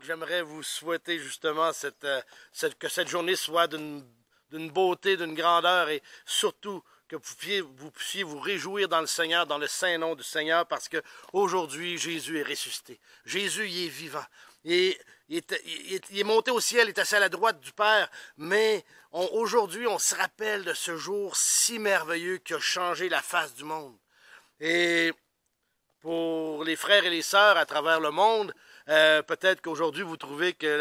j'aimerais vous souhaiter justement que cette journée soit d'une beauté, d'une grandeur et surtout que vous puissiez vous réjouir dans le Seigneur, dans le saint nom du Seigneur, parce que aujourd'hui Jésus est ressuscité. Jésus, il est vivant. Il est monté au ciel, il est assis à la droite du Père, mais aujourd'hui, on se rappelle de ce jour si merveilleux qui a changé la face du monde. Et pour les frères et les sœurs à travers le monde, peut-être qu'aujourd'hui vous trouvez que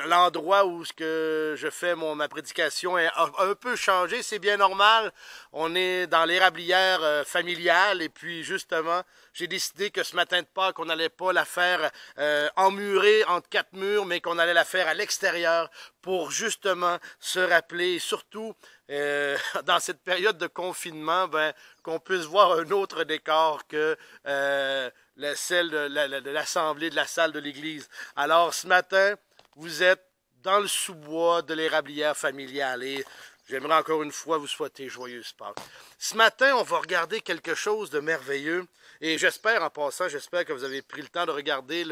l'endroit où je fais ma prédication a un peu changé, c'est bien normal. On est dans l'érablière familiale et puis justement, j'ai décidé que ce matin de Pâques, on n'allait pas la faire emmurée entre quatre murs, mais qu'on allait la faire à l'extérieur pour justement se rappeler et surtout dans cette période de confinement, qu'on puisse voir un autre décor que celle de l'assemblée de la salle de l'église. Alors ce matin, vous êtes dans le sous-bois de l'érablière familiale et j'aimerais encore une fois vous souhaiter joyeuse Pâques. Ce matin, on va regarder quelque chose de merveilleux et j'espère, en passant, j'espère que vous avez pris le temps de regarder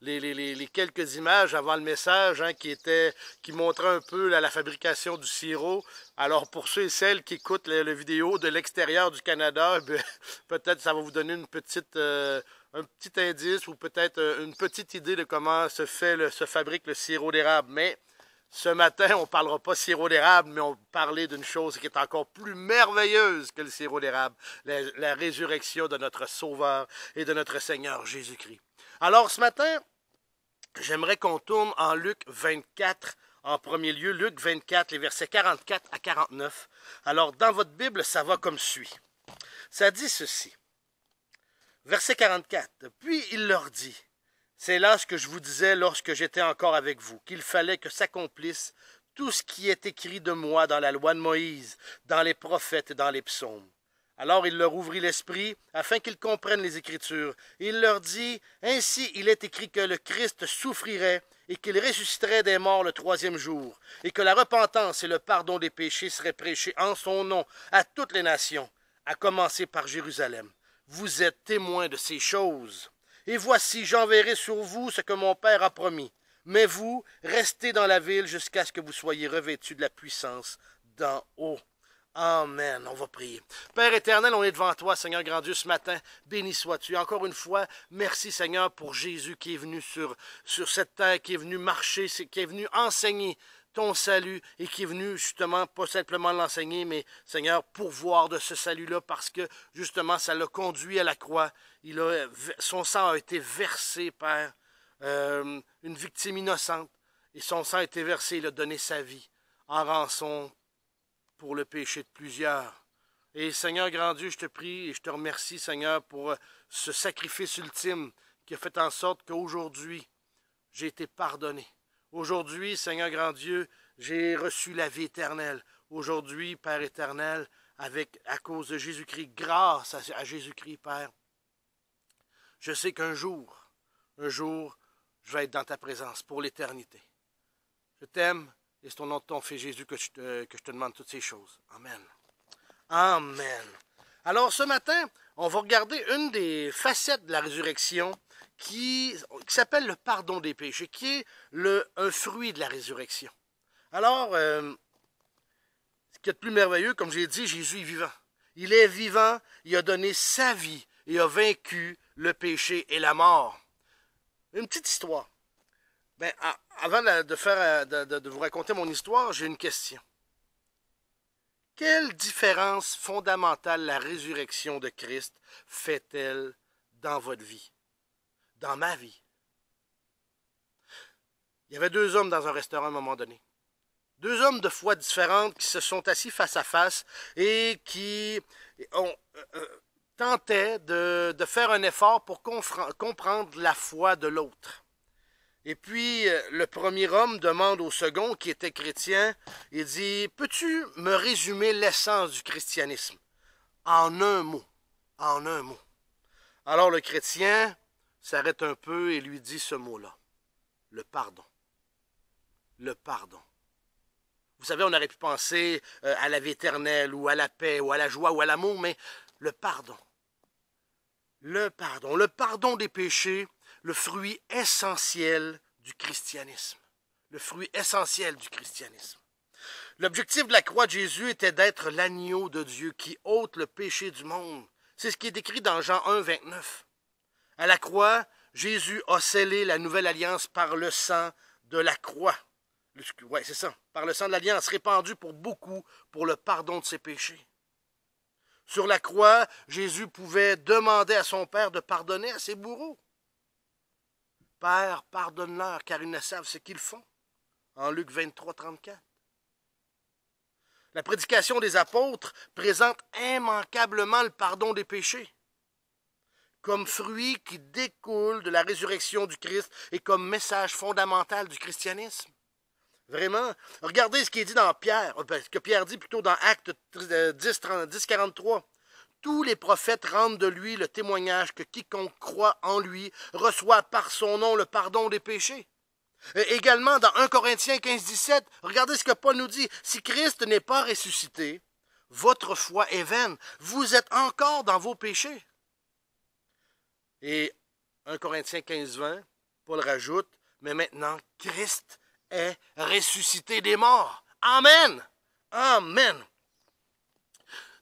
les quelques images avant le message qui montraient un peu la fabrication du sirop. Alors pour ceux et celles qui écoutent la vidéo de l'extérieur du Canada, peut-être ça va vous donner un petit indice ou peut-être une petite idée de comment se fabrique le sirop d'érable. Mais ce matin, on ne parlera pas sirop d'érable, mais on va parler d'une chose qui est encore plus merveilleuse que le sirop d'érable, la résurrection de notre Sauveur et de notre Seigneur Jésus-Christ. Alors ce matin, j'aimerais qu'on tourne en Luc 24, en premier lieu, Luc 24, les versets 44 à 49. Alors dans votre Bible, ça va comme suit. Ça dit ceci. Verset 44. Puis il leur dit, c'est là ce que je vous disais lorsque j'étais encore avec vous, qu'il fallait que s'accomplisse tout ce qui est écrit de moi dans la loi de Moïse, dans les prophètes et dans les psaumes. Alors il leur ouvrit l'esprit, afin qu'ils comprennent les Écritures. Et il leur dit, ainsi il est écrit que le Christ souffrirait et qu'il ressusciterait des morts le troisième jour, et que la repentance et le pardon des péchés seraient prêchés en son nom à toutes les nations, à commencer par Jérusalem. Vous êtes témoins de ces choses. Et voici, j'enverrai sur vous ce que mon Père a promis. Mais vous, restez dans la ville jusqu'à ce que vous soyez revêtus de la puissance d'en haut. Amen. On va prier. Père éternel, on est devant toi, Seigneur grand Dieu, ce matin. Béni sois-tu. Encore une fois, merci, Seigneur, pour Jésus qui est venu sur cette terre, qui est venu marcher, qui est venu enseigner ton salut et qui est venu justement, pas simplement l'enseigner, mais Seigneur, pourvoir de ce salut-là parce que justement, ça l'a conduit à la croix. Son sang a été versé, Père, une victime innocente, et son sang a été versé, il a donné sa vie en rançon pour le péché de plusieurs. Et Seigneur grand Dieu, je te prie et je te remercie, Seigneur, pour ce sacrifice ultime qui a fait en sorte qu'aujourd'hui, j'ai été pardonné. Aujourd'hui, Seigneur grand Dieu, j'ai reçu la vie éternelle. Aujourd'hui, Père éternel, à cause de Jésus-Christ, grâce à Jésus-Christ, Père, je sais qu'un jour, je vais être dans ta présence pour l'éternité. Je t'aime et c'est au nom de ton Fils Jésus que je te demande toutes ces choses. Amen. Amen. Alors ce matin, on va regarder une des facettes de la résurrection qui s'appelle le pardon des péchés, qui est un fruit de la résurrection. Alors, ce qui est le plus merveilleux, comme j'ai dit, Jésus est vivant. Il est vivant, il a donné sa vie et a vaincu le péché et la mort. Une petite histoire. Avant de vous raconter mon histoire, j'ai une question. Quelle différence fondamentale la résurrection de Christ fait-elle dans votre vie? Dans ma vie? Il y avait deux hommes dans un restaurant à un moment donné. Deux hommes de foi différentes qui se sont assis face à face et qui tentaient de faire un effort pour comprendre la foi de l'autre. Et puis, le premier homme demande au second, qui était chrétien, il dit, « Peux-tu me résumer l'essence du christianisme? En un mot. En un mot. » Alors le chrétien s'arrête un peu et lui dit ce mot-là. Le pardon. Le pardon. Vous savez, on aurait pu penser à la vie éternelle, ou à la paix, ou à la joie, ou à l'amour, mais le pardon. Le pardon. Le pardon des péchés, le fruit essentiel du christianisme, le fruit essentiel du christianisme. L'objectif de la croix de Jésus était d'être l'agneau de Dieu qui ôte le péché du monde. C'est ce qui est écrit dans Jean 1, 29. À la croix, Jésus a scellé la nouvelle alliance par le sang de la croix. Oui, c'est ça, par le sang de l'alliance répandu pour beaucoup pour le pardon de ses péchés. Sur la croix, Jésus pouvait demander à son Père de pardonner à ses bourreaux. Père, pardonne-leur, car ils ne savent ce qu'ils font. En Luc 23, 34. La prédication des apôtres présente immanquablement le pardon des péchés, comme fruit qui découle de la résurrection du Christ et comme message fondamental du christianisme. Vraiment, regardez ce qui est dit dans Pierre, ce que Pierre dit plutôt dans Actes 10, 43. Tous les prophètes rendent de lui le témoignage que quiconque croit en lui reçoit par son nom le pardon des péchés. Également dans 1 Corinthiens 15, 17, regardez ce que Paul nous dit. Si Christ n'est pas ressuscité, votre foi est vaine. Vous êtes encore dans vos péchés. Et 1 Corinthiens 15, 20, Paul rajoute, mais maintenant, Christ est ressuscité des morts. Amen! Amen!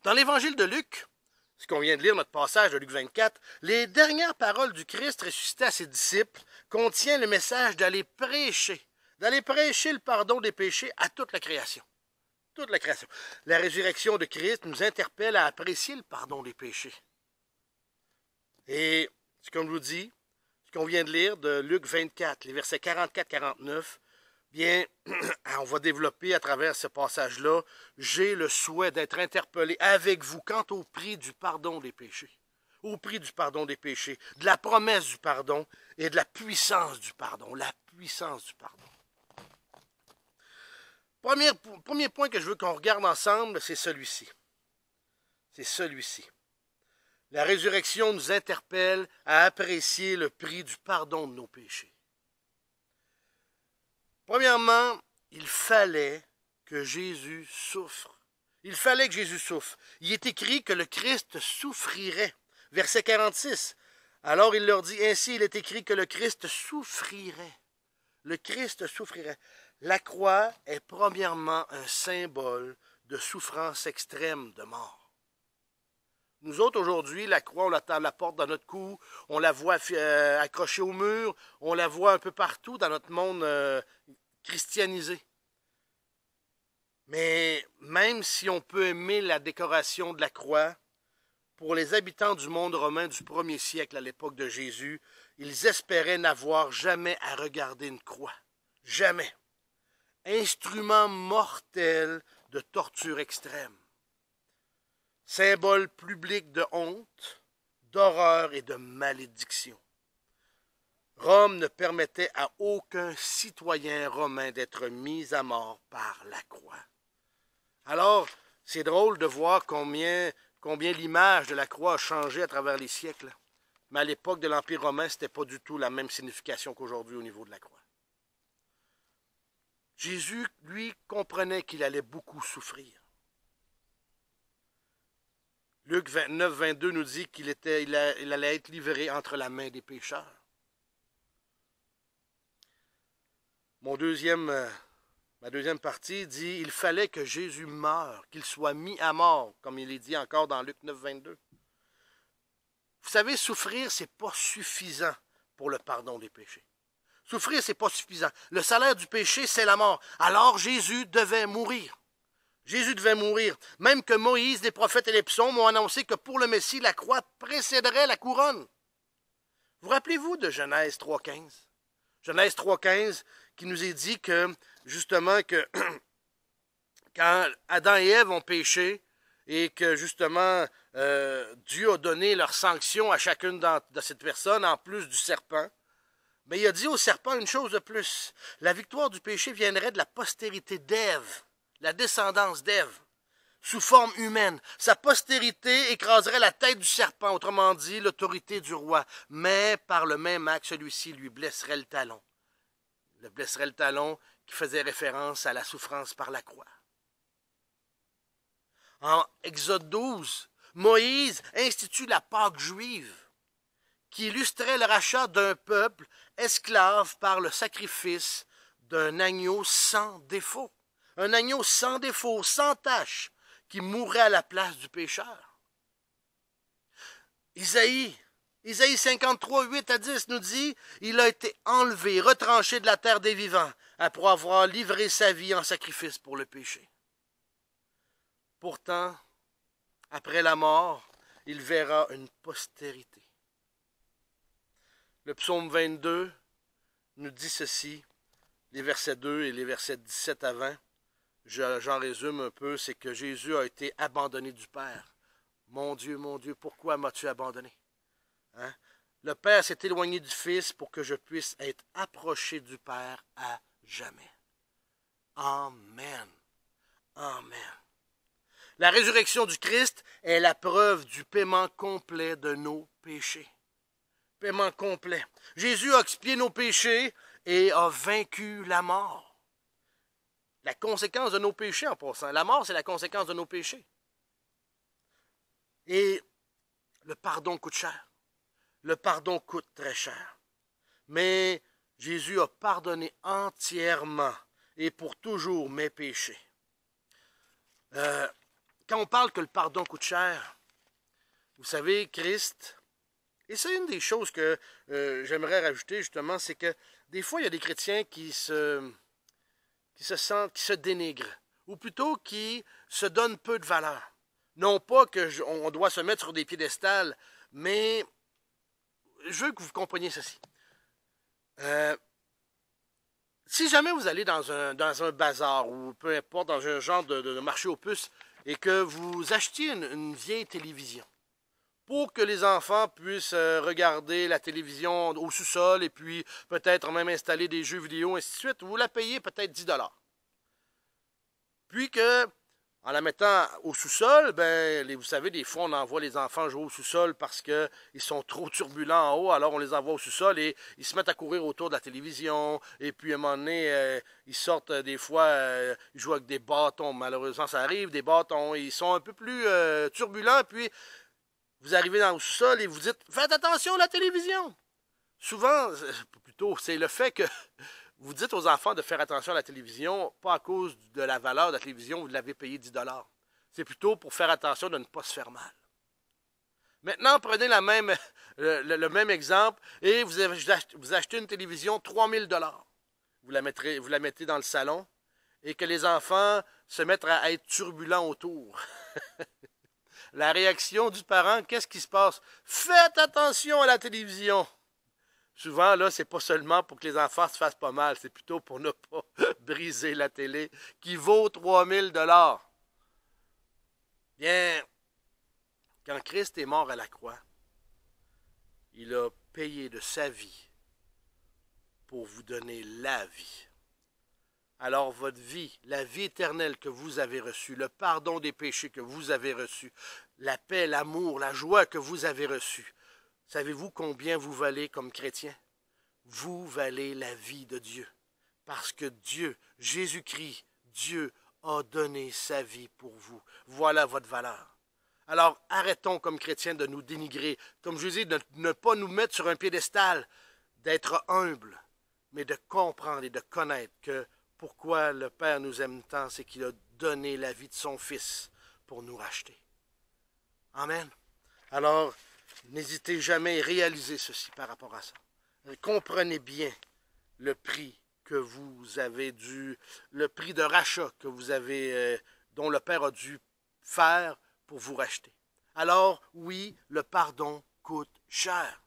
Dans l'évangile de Luc, ce qu'on vient de lire, notre passage de Luc 24, les dernières paroles du Christ ressuscité à ses disciples contiennent le message d'aller prêcher le pardon des péchés à toute la création. Toute la création. La résurrection de Christ nous interpelle à apprécier le pardon des péchés. Et ce qu'on vous dit, ce qu'on vient de lire de Luc 24, les versets 44-49, bien, on va développer à travers ce passage-là, j'ai le souhait d'être interpellé avec vous quant au prix du pardon des péchés. Au prix du pardon des péchés, de la promesse du pardon et de la puissance du pardon. La puissance du pardon. Premier point que je veux qu'on regarde ensemble, c'est celui-ci. C'est celui-ci. La résurrection nous interpelle à apprécier le prix du pardon de nos péchés. Premièrement, il fallait que Jésus souffre. Il fallait que Jésus souffre. Il est écrit que le Christ souffrirait. Verset 46. Alors il leur dit, ainsi il est écrit que le Christ souffrirait. Le Christ souffrirait. La croix est premièrement un symbole de souffrance extrême, de mort. Nous autres, aujourd'hui, la croix, on la porte dans notre cou, on la voit accrochée au mur, on la voit un peu partout dans notre monde christianisé. Mais même si on peut aimer la décoration de la croix, pour les habitants du monde romain du 1er siècle, à l'époque de Jésus, ils espéraient n'avoir jamais à regarder une croix. Jamais. Instrument mortel de torture extrême. Symbole public de honte, d'horreur et de malédiction. Rome ne permettait à aucun citoyen romain d'être mis à mort par la croix. Alors, c'est drôle de voir combien l'image de la croix a changé à travers les siècles. Mais à l'époque de l'Empire romain, ce n'était pas du tout la même signification qu'aujourd'hui au niveau de la croix. Jésus, lui, comprenait qu'il allait beaucoup souffrir. Luc 29, 22 nous dit qu'il allait être livré entre la main des pécheurs. Ma deuxième partie dit, il fallait que Jésus meure, qu'il soit mis à mort, comme il est dit encore dans Luc 9, 22. Vous savez, souffrir, ce n'est pas suffisant pour le pardon des péchés. Souffrir, ce n'est pas suffisant. Le salaire du péché, c'est la mort. Alors Jésus devait mourir. Jésus devait mourir. Même que Moïse, les prophètes et les psaumes ont annoncé que pour le Messie, la croix précéderait la couronne. Vous rappelez-vous de Genèse 3.15? Genèse 3.15 qui nous est dit que, justement, que quand Adam et Ève ont péché et que, justement, Dieu a donné leur sanction à chacune de cette personne, en plus du serpent, mais il a dit au serpent une chose de plus. La victoire du péché viendrait de la postérité d'Ève, la descendance d'Ève, sous forme humaine. Sa postérité écraserait la tête du serpent, autrement dit, l'autorité du roi. Mais par le même acte, celui-ci lui blesserait le talon. Le blesserait le talon qui faisait référence à la souffrance par la croix. En Exode 12, Moïse institue la Pâque juive, qui illustrait le rachat d'un peuple esclave par le sacrifice d'un agneau sans défaut. Un agneau sans défaut, sans tache, qui mourrait à la place du pécheur. Isaïe 53, 8 à 10 nous dit « Il a été enlevé, retranché de la terre des vivants, après avoir livré sa vie en sacrifice pour le péché. » Pourtant, après la mort, il verra une postérité. Le psaume 22 nous dit ceci, les versets 2 et les versets 17 à 20. J'en résume un peu, c'est que Jésus a été abandonné du Père. Mon Dieu, pourquoi m'as-tu abandonné? Hein? Le Père s'est éloigné du Fils pour que je puisse être approché du Père à jamais. Amen. Amen. La résurrection du Christ est la preuve du paiement complet de nos péchés. Paiement complet. Jésus a expié nos péchés et a vaincu la mort. La conséquence de nos péchés en passant. La mort, c'est la conséquence de nos péchés. Et le pardon coûte cher. Le pardon coûte très cher. Mais Jésus a pardonné entièrement et pour toujours mes péchés. Quand on parle que le pardon coûte cher, vous savez, Christ, et c'est une des choses que j'aimerais rajouter justement, c'est que des fois, il y a des chrétiens qui se dénigrent, ou plutôt qui se donnent peu de valeur. Non pas qu'on doit se mettre sur des piédestals, mais je veux que vous compreniez ceci. Si jamais vous allez dans un bazar, ou peu importe, dans un genre de marché aux puces, et que vous achetiez une vieille télévision, pour que les enfants puissent regarder la télévision au sous-sol, et puis peut-être même installer des jeux vidéo, ainsi de suite, vous la payez peut-être 10 $. Puis que, en la mettant au sous-sol, vous savez, des fois, on envoie les enfants jouer au sous-sol parce qu'ils sont trop turbulents en haut, alors on les envoie au sous-sol et ils se mettent à courir autour de la télévision. Et puis, à un moment donné, ils sortent des fois, ils jouent avec des bâtons. Malheureusement, ça arrive, des bâtons. Ils sont un peu plus turbulents. Puis, vous arrivez dans le sous-sol et vous dites « Faites attention à la télévision! » Souvent, plutôt, c'est le fait que vous dites aux enfants de faire attention à la télévision, pas à cause de la valeur de la télévision, vous l'avez payé 10 $. C'est plutôt pour faire attention de ne pas se faire mal. Maintenant, prenez le même exemple et vous achetez une télévision 3 000 $. Vous la mettez dans le salon et que les enfants se mettent à être turbulents autour. La réaction du parent, qu'est-ce qui se passe? Faites attention à la télévision! Souvent, là, c'est pas seulement pour que les enfants se fassent pas mal, c'est plutôt pour ne pas briser la télé qui vaut 3 000 $. Bien, quand Christ est mort à la croix, il a payé de sa vie pour vous donner la vie. Alors votre vie, la vie éternelle que vous avez reçue, le pardon des péchés que vous avez reçu, la paix, l'amour, la joie que vous avez reçue, savez-vous combien vous valez comme chrétien? Vous valez la vie de Dieu. Parce que Dieu, Jésus-Christ, Dieu a donné sa vie pour vous. Voilà votre valeur. Alors arrêtons comme chrétiens de nous dénigrer. Comme je vous dis, de ne pas nous mettre sur un piédestal, d'être humble, mais de comprendre et de connaître que pourquoi le Père nous aime tant, c'est qu'il a donné la vie de son Fils pour nous racheter. Amen. Alors, n'hésitez jamais à réaliser ceci par rapport à ça. Comprenez bien le prix que vous avez le prix de rachat que vous avez, dont le Père a dû faire pour vous racheter. Alors, oui, le pardon coûte cher.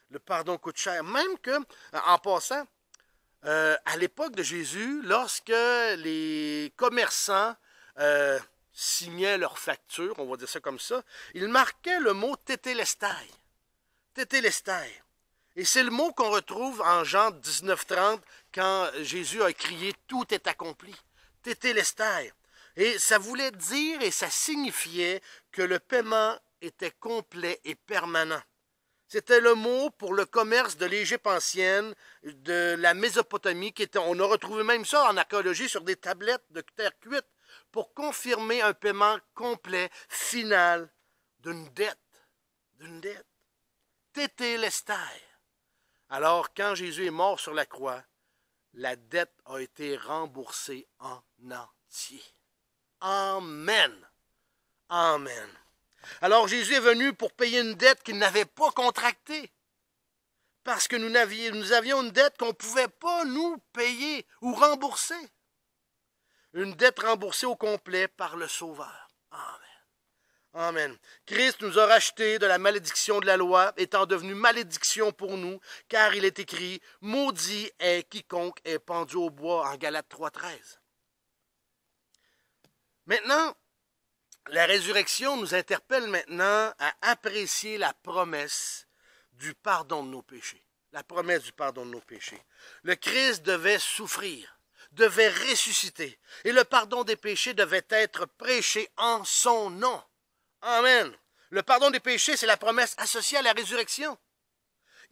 Le pardon coûte cher. Même que, en passant, à l'époque de Jésus, lorsque les commerçants signaient leurs factures, on va dire ça comme ça, ils marquaient le mot tétélestai. Tétélestai. Et c'est le mot qu'on retrouve en Jean 19:30 quand Jésus a crié « Tout est accompli ». Tétélestai. Et ça voulait dire et ça signifiait que le paiement était complet et permanent. C'était le mot pour le commerce de l'Égypte ancienne, de la Mésopotamie, on a retrouvé même ça en archéologie sur des tablettes de terre cuite, pour confirmer un paiement complet, final, d'une dette. D'une dette. tétélestai. Alors, quand Jésus est mort sur la croix, la dette a été remboursée en entier. Amen. Amen. Alors, Jésus est venu pour payer une dette qu'il n'avait pas contractée. Parce que nous avions une dette qu'on ne pouvait pas nous payer ou rembourser. Une dette remboursée au complet par le Sauveur. Amen. Amen. Christ nous a rachetés de la malédiction de la loi, étant devenu malédiction pour nous, car il est écrit, « Maudit est quiconque est pendu au bois » en Galates 3,13. Maintenant, la résurrection nous interpelle maintenant à apprécier la promesse du pardon de nos péchés. La promesse du pardon de nos péchés. Le Christ devait souffrir, devait ressusciter, et le pardon des péchés devait être prêché en son nom. Amen. Le pardon des péchés, c'est la promesse associée à la résurrection.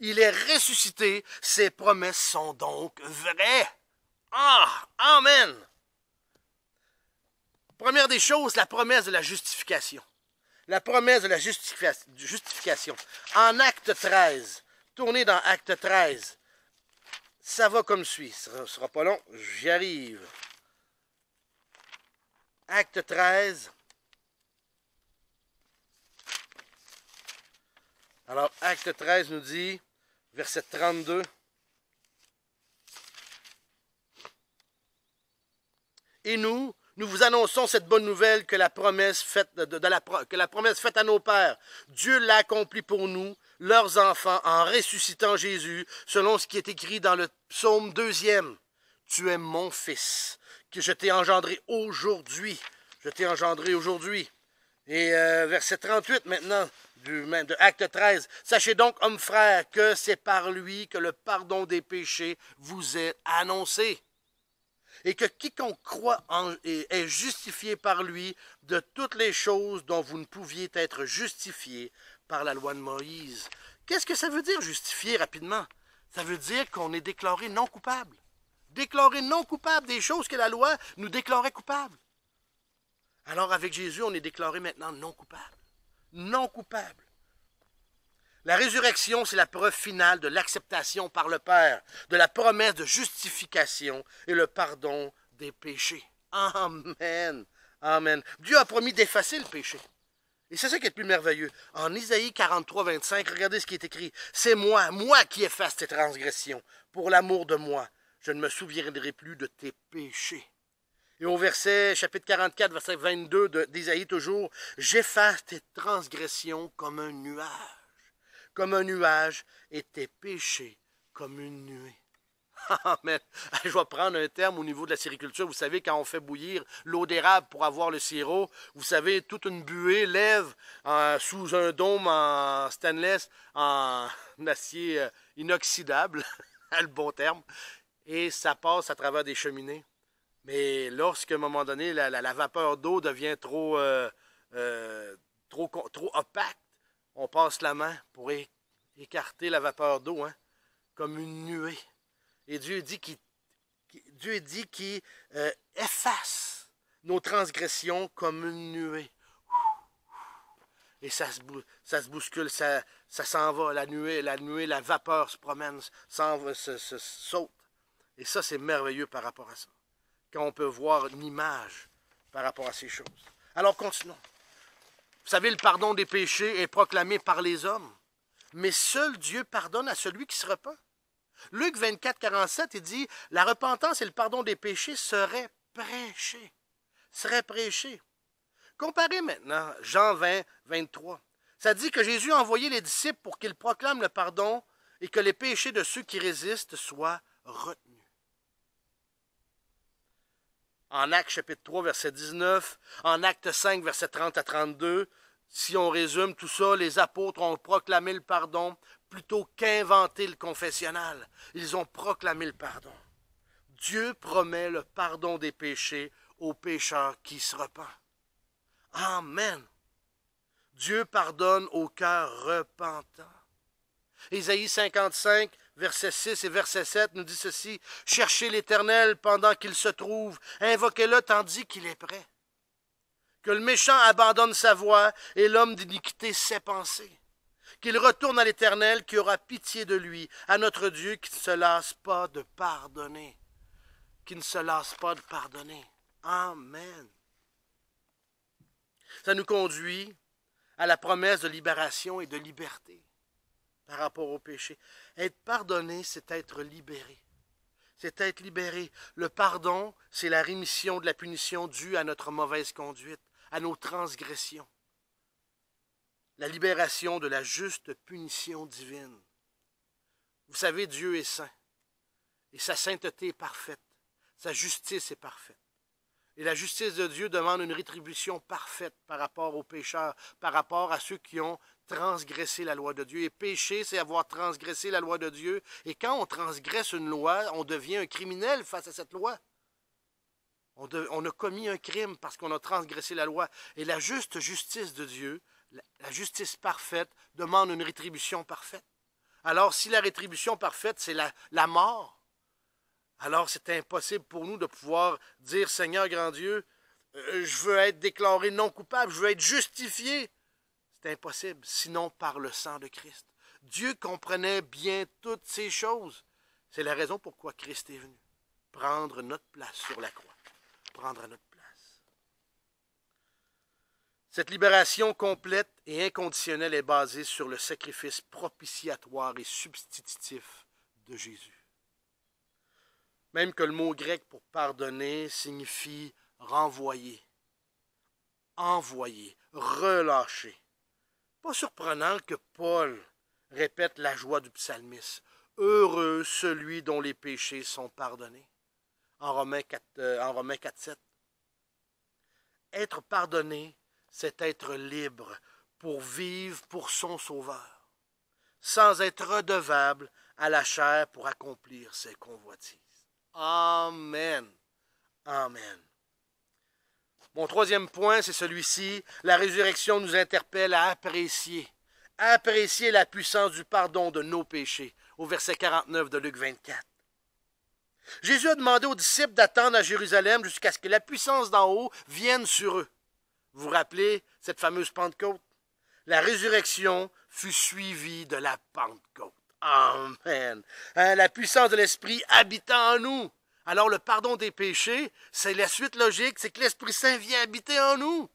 Il est ressuscité, ses promesses sont donc vraies. Ah, amen. Première des choses, la promesse de la justification. La promesse de la justification. En Acte 13, tournez dans Acte 13, ça va comme suit. Ce ne sera pas long, j'y arrive. Acte 13. Alors, Acte 13 nous dit, verset 32. Et nous vous annonçons cette bonne nouvelle que la promesse faite, à nos pères, Dieu l'a accomplie pour nous, leurs enfants, en ressuscitant Jésus, selon ce qui est écrit dans le psaume 2e. Tu es mon fils, que je t'ai engendré aujourd'hui. Je t'ai engendré aujourd'hui. Et verset 38 maintenant, de Acte 13. Sachez donc, hommes frères, que c'est par lui que le pardon des péchés vous est annoncé. Et que quiconque croit est justifié par lui de toutes les choses dont vous ne pouviez être justifiés par la loi de Moïse. Qu'est-ce que ça veut dire, justifier rapidement? Ça veut dire qu'on est déclaré non coupable. Déclaré non coupable des choses que la loi nous déclarait coupables. Alors avec Jésus, on est déclaré maintenant non coupable. Non coupable. La résurrection, c'est la preuve finale de l'acceptation par le Père, de la promesse de justification et le pardon des péchés. Amen. Amen. Dieu a promis d'effacer le péché. Et c'est ça qui est le plus merveilleux. En Isaïe 43, 25, regardez ce qui est écrit. C'est moi qui efface tes transgressions. Pour l'amour de moi, je ne me souviendrai plus de tes péchés. Et au chapitre 44, verset 22 d'Isaïe toujours, j'efface tes transgressions comme un nuage. Comme un nuage et tes péchés comme une nuée. Amen. Je vais prendre un terme au niveau de la sériculture. Vous savez, quand on fait bouillir l'eau d'érable pour avoir le sirop, vous savez, toute une buée lève sous un dôme en stainless, en acier inoxydable, le bon terme, et ça passe à travers des cheminées. Mais lorsqu'à un moment donné, la vapeur d'eau devient trop opaque, on passe la main pour écarter la vapeur d'eau, hein, comme une nuée. Et Dieu dit qu'il efface nos transgressions comme une nuée. Et ça se bouscule, ça s'en va, la nuée, la vapeur se promène, se saute. Et ça, c'est merveilleux par rapport à ça. Quand on peut voir une image par rapport à ces choses. Alors, continuons. Vous savez, le pardon des péchés est proclamé par les hommes. Mais seul Dieu pardonne à celui qui se repent. Luc 24, 47, il dit, la repentance et le pardon des péchés seraient prêchés. Comparez maintenant Jean 20, 23. Ça dit que Jésus a envoyé les disciples pour qu'ils proclament le pardon et que les péchés de ceux qui résistent soient retenus. En Actes chapitre 3, verset 19, en Actes 5, verset 30 à 32, si on résume tout ça, les apôtres ont proclamé le pardon plutôt qu'inventer le confessionnal. Ils ont proclamé le pardon. Dieu promet le pardon des péchés aux pécheurs qui se repentent. Amen. Dieu pardonne au cœur repentant. Ésaïe 55, verset 6 et verset 7 nous dit ceci. « Cherchez l'Éternel pendant qu'il se trouve, invoquez-le tandis qu'il est prêt. Que le méchant abandonne sa voie et l'homme d'iniquité ses pensées. qu'il retourne à l'Éternel qui aura pitié de lui, à notre Dieu qui ne se lasse pas de pardonner. Qui ne se lasse pas de pardonner. Amen. Ça nous conduit à la promesse de libération et de liberté par rapport au péché. Être pardonné, c'est être libéré. C'est être libéré. Le pardon, c'est la rémission de la punition due à notre mauvaise conduite, à nos transgressions. La libération de la juste punition divine. Vous savez, Dieu est saint. Et sa sainteté est parfaite. Sa justice est parfaite. Et la justice de Dieu demande une rétribution parfaite par rapport aux pécheurs, par rapport à ceux qui ont transgressé la loi de Dieu. Et pécher, c'est avoir transgressé la loi de Dieu. Et quand on transgresse une loi, on devient un criminel face à cette loi. On a commis un crime parce qu'on a transgressé la loi. Et la juste justice de Dieu, la justice parfaite, demande une rétribution parfaite. Alors, si la rétribution parfaite, c'est la mort, alors c'est impossible pour nous de pouvoir dire, Seigneur grand Dieu, je veux être déclaré non coupable, je veux être justifié. C'est impossible, sinon par le sang de Christ. Dieu comprenait bien toutes ces choses. C'est la raison pourquoi Christ est venu. Prendre notre place sur la croix. Prendre notre place. Cette libération complète et inconditionnelle est basée sur le sacrifice propitiatoire et substitutif de Jésus. Même que le mot grec pour pardonner signifie renvoyer, envoyer, relâcher. Pas surprenant que Paul répète la joie du psalmiste. Heureux celui dont les péchés sont pardonnés. En Romains 4,7. Être pardonné, c'est être libre pour vivre pour son Sauveur, sans être redevable à la chair pour accomplir ses convoitises. Amen. Amen. Mon troisième point, c'est celui-ci. La résurrection nous interpelle à apprécier la puissance du pardon de nos péchés, au verset 49 de Luc 24. Jésus a demandé aux disciples d'attendre à Jérusalem jusqu'à ce que la puissance d'en haut vienne sur eux. Vous vous rappelez cette fameuse Pentecôte? La résurrection fut suivie de la Pentecôte. Amen. La puissance de l'Esprit habitant en nous. Alors le pardon des péchés, c'est la suite logique, c'est que l'Esprit Saint vient habiter en nous.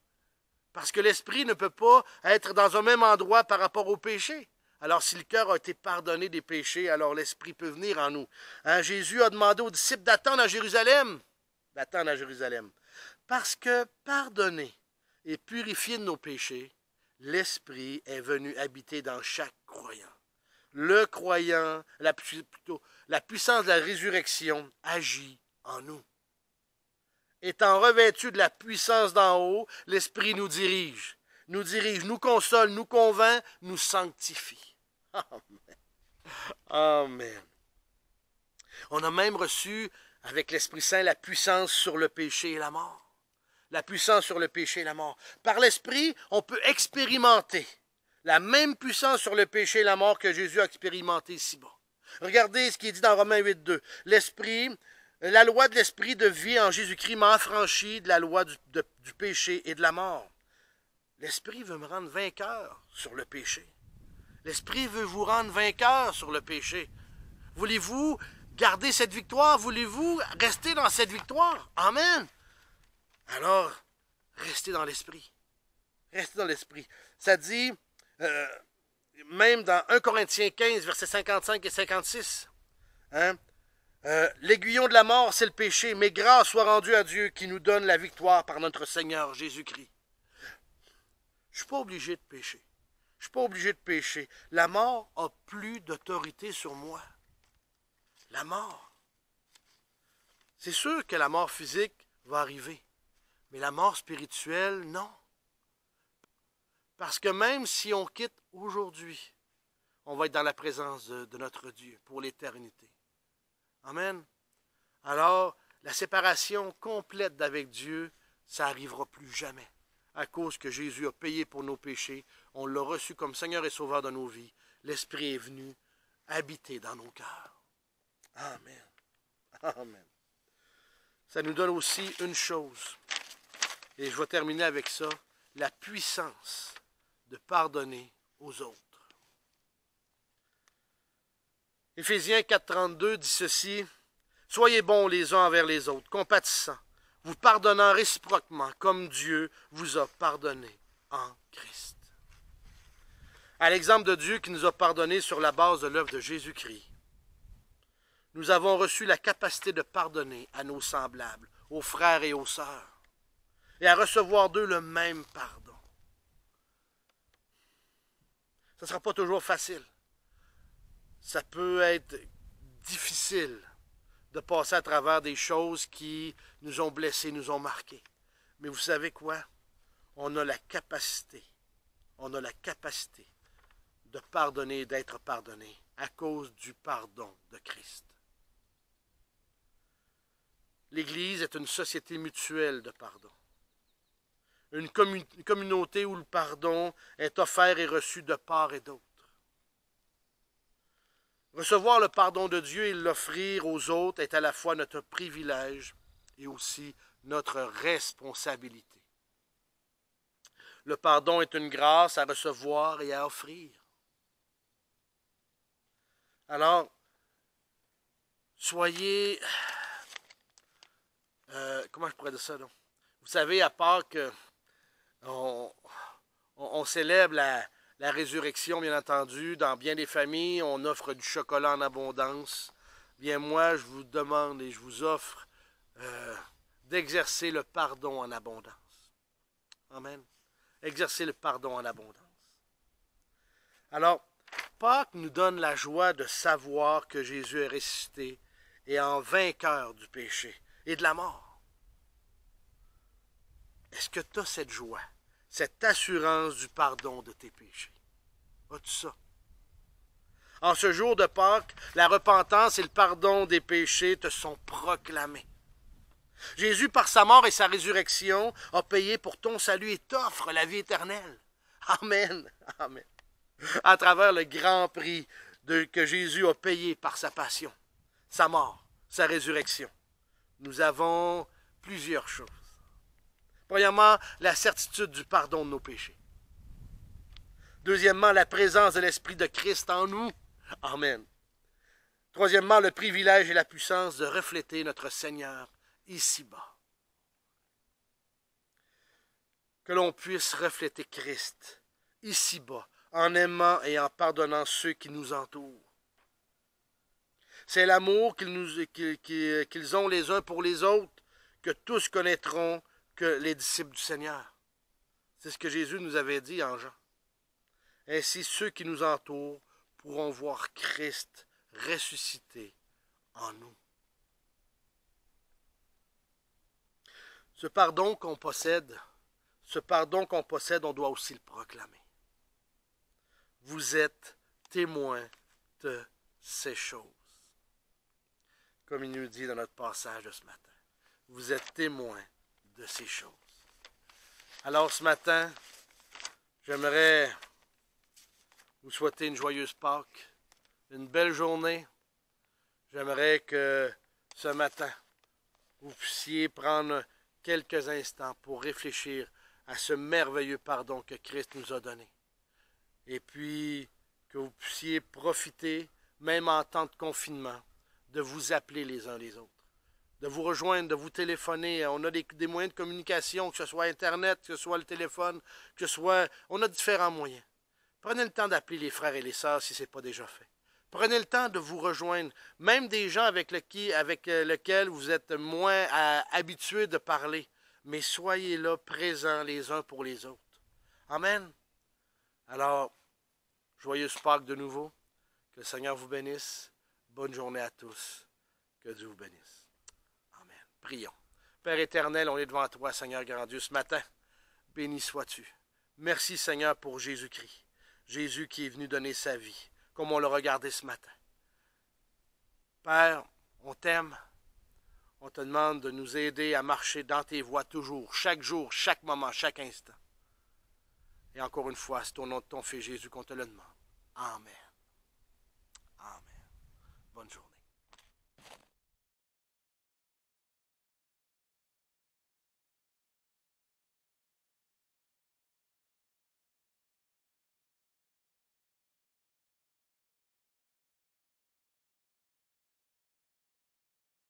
Parce que l'Esprit ne peut pas être dans un même endroit par rapport au péché. Alors si le cœur a été pardonné des péchés, alors l'Esprit peut venir en nous. Jésus a demandé aux disciples d'attendre à Jérusalem. D'attendre à Jérusalem. Parce que pardonner et purifier de nos péchés, l'Esprit est venu habiter dans chaque croyant. Le croyant, la puissance de la résurrection agit en nous. Étant revêtu de la puissance d'en haut, l'Esprit nous dirige, nous console, nous convainc, nous sanctifie. Amen. Amen. On a même reçu avec l'Esprit Saint la puissance sur le péché et la mort. La puissance sur le péché et la mort. Par l'Esprit, on peut expérimenter la même puissance sur le péché et la mort que Jésus a expérimenté ici-bas. Regardez ce qui est dit dans Romains 8,2. La loi de l'Esprit de vie en Jésus-Christ m'a affranchi de la loi du péché et de la mort. L'Esprit veut me rendre vainqueur sur le péché. L'Esprit veut vous rendre vainqueur sur le péché. Voulez-vous garder cette victoire? Voulez-vous rester dans cette victoire? Amen. Alors, restez dans l'Esprit. Restez dans l'Esprit. Ça dit, même dans 1 Corinthiens 15, versets 55 et 56, l'aiguillon de la mort, c'est le péché, mais grâce soit rendue à Dieu qui nous donne la victoire par notre Seigneur Jésus-Christ. Je ne suis pas obligé de pécher. Je ne suis pas obligé de pécher. La mort n'a plus d'autorité sur moi. La mort. C'est sûr que la mort physique va arriver, mais la mort spirituelle, non. Parce que même si on quitte aujourd'hui, on va être dans la présence de notre Dieu pour l'éternité. Amen. Alors, la séparation complète d'avec Dieu, ça n'arrivera plus jamais. À cause que Jésus a payé pour nos péchés, on l'a reçu comme Seigneur et Sauveur de nos vies. L'Esprit est venu habiter dans nos cœurs. Amen. Amen. Ça nous donne aussi une chose, et je vais terminer avec ça, la puissance de pardonner aux autres. Éphésiens 4,32 dit ceci, « Soyez bons les uns envers les autres, compatissants, vous pardonnant réciproquement, comme Dieu vous a pardonné en Christ. » À l'exemple de Dieu qui nous a pardonné sur la base de l'œuvre de Jésus-Christ, nous avons reçu la capacité de pardonner à nos semblables, aux frères et aux sœurs, et à recevoir d'eux le même pardon. Ce ne sera pas toujours facile. Ça peut être difficile de passer à travers des choses qui nous ont blessés, nous ont marqués. Mais vous savez quoi? On a la capacité de pardonner et d'être pardonné à cause du pardon de Christ. L'Église est une société mutuelle de pardon. Une communauté où le pardon est offert et reçu de part et d'autre. Recevoir le pardon de Dieu et l'offrir aux autres est à la fois notre privilège et aussi notre responsabilité. Le pardon est une grâce à recevoir et à offrir. Alors, soyez... comment je pourrais dire ça, là? Vous savez, à Pâques, on célèbre la résurrection, bien entendu. Dans bien des familles, on offre du chocolat en abondance. Bien, moi, je vous demande et je vous offre d'exercer le pardon en abondance. Amen. Exercer le pardon en abondance. Alors, Pâques nous donne la joie de savoir que Jésus est ressuscité et en vainqueur du péché et de la mort. Est-ce que tu as cette joie, cette assurance du pardon de tes péchés? As-tu ça? En ce jour de Pâques, la repentance et le pardon des péchés te sont proclamés. Jésus, par sa mort et sa résurrection, a payé pour ton salut et t'offre la vie éternelle. Amen. Amen. À travers le grand prix que Jésus a payé par sa passion, sa mort, sa résurrection, nous avons plusieurs choses. Premièrement, la certitude du pardon de nos péchés. Deuxièmement, la présence de l'Esprit de Christ en nous. Amen. Troisièmement, le privilège et la puissance de refléter notre Seigneur ici-bas. Que l'on puisse refléter Christ ici-bas, en aimant et en pardonnant ceux qui nous entourent. C'est l'amour qu'ils ont les uns pour les autres que tous connaîtront que les disciples du Seigneur. C'est ce que Jésus nous avait dit en Jean. Ainsi, ceux qui nous entourent pourront voir Christ ressuscité en nous. Ce pardon qu'on possède, on doit aussi le proclamer. Vous êtes témoins de ces choses. Comme il nous dit dans notre passage de ce matin. Vous êtes témoins de ces choses. Alors ce matin, j'aimerais vous souhaiter une joyeuse Pâques, une belle journée. J'aimerais que ce matin, vous puissiez prendre quelques instants pour réfléchir à ce merveilleux pardon que Christ nous a donné. Et puis, que vous puissiez profiter, même en temps de confinement, de vous appeler les uns les autres, de vous rejoindre, de vous téléphoner. On a des moyens de communication, que ce soit Internet, que ce soit le téléphone, que ce soit... On a différents moyens. Prenez le temps d'appeler les frères et les sœurs si ce n'est pas déjà fait. Prenez le temps de vous rejoindre, même des gens avec lesquels vous êtes moins habitués de parler, mais soyez là, présents les uns pour les autres. Amen. Alors, joyeuse Pâques de nouveau. Que le Seigneur vous bénisse. Bonne journée à tous. Que Dieu vous bénisse. Amen. Prions. Père éternel, on est devant toi, Seigneur grand Dieu, ce matin. Béni sois-tu. Merci, Seigneur, pour Jésus-Christ. Jésus qui est venu donner sa vie, comme on l'a regardé ce matin. Père, on t'aime. On te demande de nous aider à marcher dans tes voies toujours, chaque jour, chaque moment, chaque instant. Et encore une fois, c'est au nom de ton Fils Jésus qu'on te le demande. Amen. Amen. Bonne journée.